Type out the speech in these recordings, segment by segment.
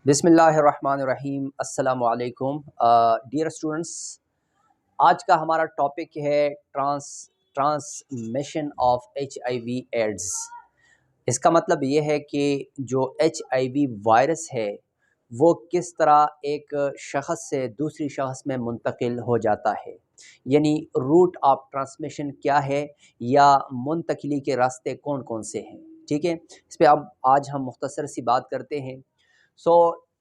बिस्मिल्लाहिर्रहमानिर्रहीम। अस्सलामु अलैकुम। डियर स्टूडेंट्स, आज का हमारा टॉपिक है ट्रांसमिशन ऑफ HIV एड्स। इसका मतलब ये है कि जो HIV वायरस है वो किस तरह एक शख़्स से दूसरी शख़्स में मुंतकिल हो जाता है, यानी रूट ऑफ ट्रांसमिशन क्या है या मुंतकिली के रास्ते कौन कौन से हैं। ठीक है, इस पर अब आज हम मुख्तसर सी बात करते हैं। So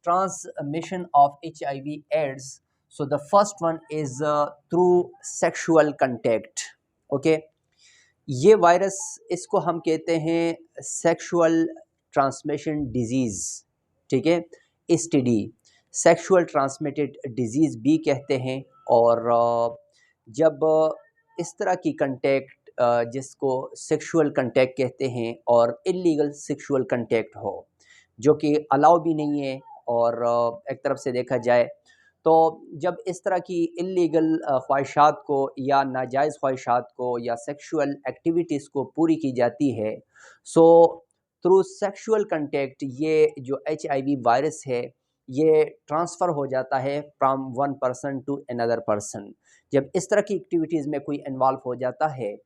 transmission of HIV AIDS. So the first one is through sexual contact. Okay, ये वायरस इसको हम कहते हैं सेक्सुअल ट्रांसमिशन डिजीज़। ठीक है, STD सेक्सुअल ट्रांसमिटेड डिजीज़ भी कहते हैं। और जब इस तरह की कंटेक्ट जिसको सेक्सुअल कंटेक्ट कहते हैं और इल्लीगल सेक्सुअल कंटेक्ट हो जो कि अलाउ भी नहीं है, और एक तरफ से देखा जाए तो जब इस तरह की इल्लीगल ख्वाहिशात को या नाजायज़ ख्वाहिशात को या सेक्सुअल एक्टिविटीज़ को पूरी की जाती है, सो थ्रू सेक्सुअल कंटेक्ट ये जो HIV वायरस है ये ट्रांसफ़र हो जाता है from one person to another person. जब इस तरह की एक्टिविटीज़ में कोई इन्वॉल्व हो जाता है,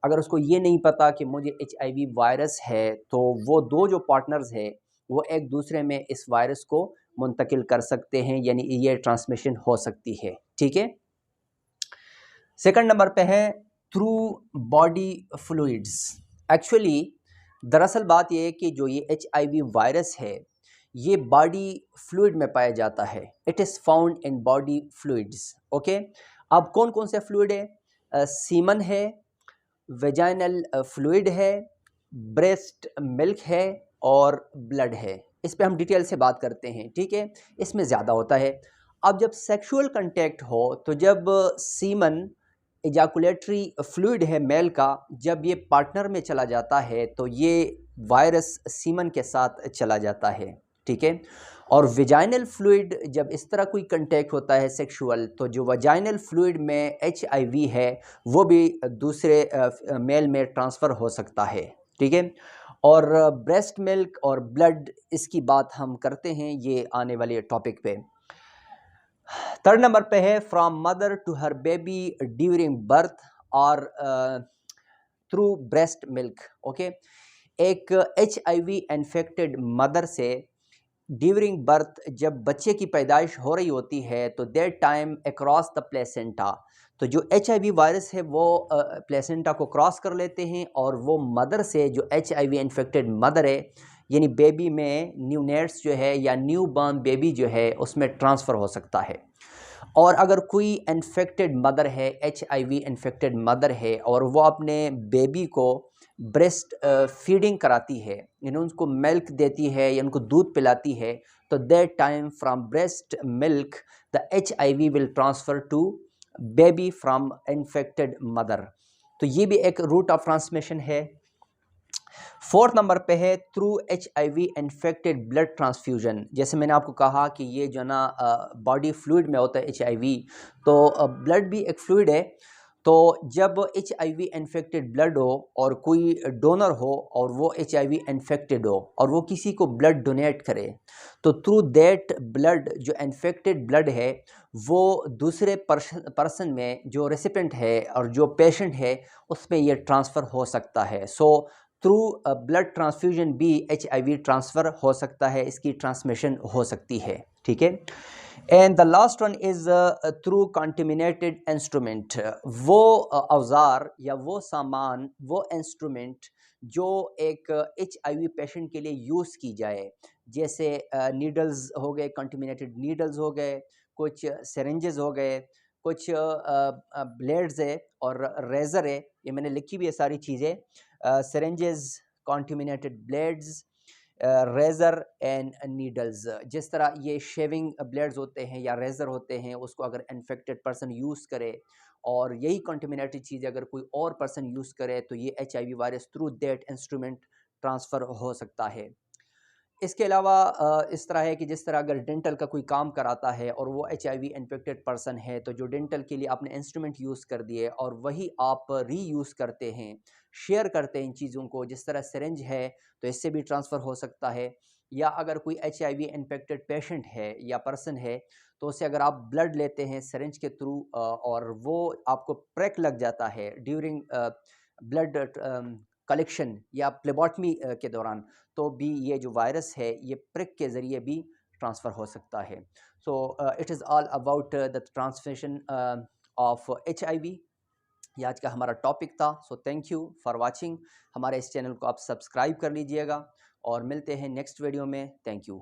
अगर उसको ये नहीं पता कि मुझे HIV वायरस है, तो वो दो जो पार्टनर्स हैं वो एक दूसरे में इस वायरस को मुंतकिल कर सकते हैं, यानी ये ट्रांसमिशन हो सकती है। ठीक है, सेकंड नंबर पे है थ्रू बॉडी फ्लूइड्स। एक्चुअली दरअसल बात ये है कि जो ये HIV वायरस है ये बॉडी फ्लूइड में पाया जाता है। It is found in body fluids. Okay, अब कौन कौन से फ्लूइड है? सीमन है, वेजाइनल फ्लूइड है, ब्रेस्ट मिल्क है और ब्लड है। इस पे हम डिटेल से बात करते हैं। ठीक है, इसमें ज़्यादा होता है। अब जब सेक्सुअल कंटेक्ट हो तो जब सीमन एजाकुलेटरी फ्लूइड है मेल का, जब ये पार्टनर में चला जाता है तो ये वायरस सीमन के साथ चला जाता है। ठीक है, और वेजाइनल फ्लूइड जब इस तरह कोई कंटेक्ट होता है सेक्सुअल, तो जो वेजाइनल फ्लूइड में HIV है वो भी दूसरे मेल में ट्रांसफ़र हो सकता है। ठीक है, और ब्रेस्ट मिल्क और ब्लड, इसकी बात हम करते हैं ये आने वाले टॉपिक पे। थर्ड नंबर पे है from mother to her baby during birth और थ्रू ब्रेस्ट मिल्क। ओके, एक HIV इन्फेक्टेड मदर से ड्यूरिंग बर्थ जब बच्चे की पैदाइश हो रही होती है तो that time across the placenta, तो जो HIV वायरस है वो प्लेसेंटा को क्रॉस कर लेते हैं और वो मदर से जो HIV इन्फेक्टेड मदर है, यानी बेबी में न्यूनेट्स जो है या न्यू बॉर्न बेबी जो है उसमें ट्रांसफ़र हो सकता है। और अगर कोई इन्फेक्टेड मदर है, HIV इन्फेक्टेड मदर है, और वो अपने बेबी को ब्रेस्ट फीडिंग कराती है, यानी उनको मिल्क देती है या उनको दूध पिलाती है, तो that time from breast milk the HIV will transfer to baby from infected mother. तो ये भी एक रूट ऑफ ट्रांसमिशन है। फोर्थ नंबर पे है through HIV infected blood transfusion. जैसे मैंने आपको कहा कि ये जो ना बॉडी फ्लूइड में होता है HIV, तो ब्लड भी एक फ्लूइड है। तो जब HIV इन्फेक्टेड ब्लड हो और कोई डोनर हो और वो HIV इन्फेक्टेड हो और वो किसी को ब्लड डोनेट करे, तो थ्रू दैट ब्लड जो इन्फेक्टेड ब्लड है वो दूसरे पर्सन में जो रेसिपेंट है और जो पेशेंट है उसमें ये ट्रांसफ़र हो सकता है। सो थ्रू ब्लड ट्रांसफ्यूजन भी HIV ट्रांसफ़र हो सकता है, इसकी ट्रांसमिशन हो सकती है। ठीक है, and the last one is through contaminated instrument. वो औज़ार या वो सामान, वो इंस्ट्रूमेंट जो एक HIV पेशेंट के लिए यूज़ की जाए, जैसे नीडल्स हो गए, कंटेमिनेटेड नीडल्स हो गए, कुछ सिरिंजेस हो गए, कुछ ब्लेड्स है और रेज़र है। ये मैंने लिखी भी है सारी चीज़ें, syringes, contaminated blades, razor and needles. जिस तरह ये शेविंग ब्लेड्स होते हैं या रेज़र होते हैं, उसको अगर इन्फेक्टेड पर्सन यूज़ करे और यही कंटेमिनेटेड चीज़ अगर कोई और पर्सन यूज़ करे तो ये HIV virus through that instrument transfer हो सकता है। इसके अलावा इस तरह है कि जिस तरह अगर डेंटल का कोई काम कराता है और वो HIV इन्फेक्टेड पर्सन है, तो जो डेंटल के लिए आपने इंस्ट्रूमेंट यूज़ कर दिए और वही आप रीयूज़ करते हैं, शेयर करते हैं इन चीज़ों को, जिस तरह सिरिंज है तो इससे भी ट्रांसफ़र हो सकता है। या अगर कोई HIV इन्फेक्टेड पेशेंट है या पर्सन है, तो उससे अगर आप ब्लड लेते हैं सिरिंज के थ्रू और वो आपको प्रेक लग जाता है ड्यूरिंग ब्लड कलेक्शन या प्लेबॉटमी के दौरान, तो भी ये जो वायरस है ये प्रिक के ज़रिए भी ट्रांसफ़र हो सकता है। So it is all about the transmission of HIV। ये आज का हमारा टॉपिक था। So thank you for watching. हमारे इस चैनल को आप सब्सक्राइब कर लीजिएगा और मिलते हैं नेक्स्ट वीडियो में। Thank you.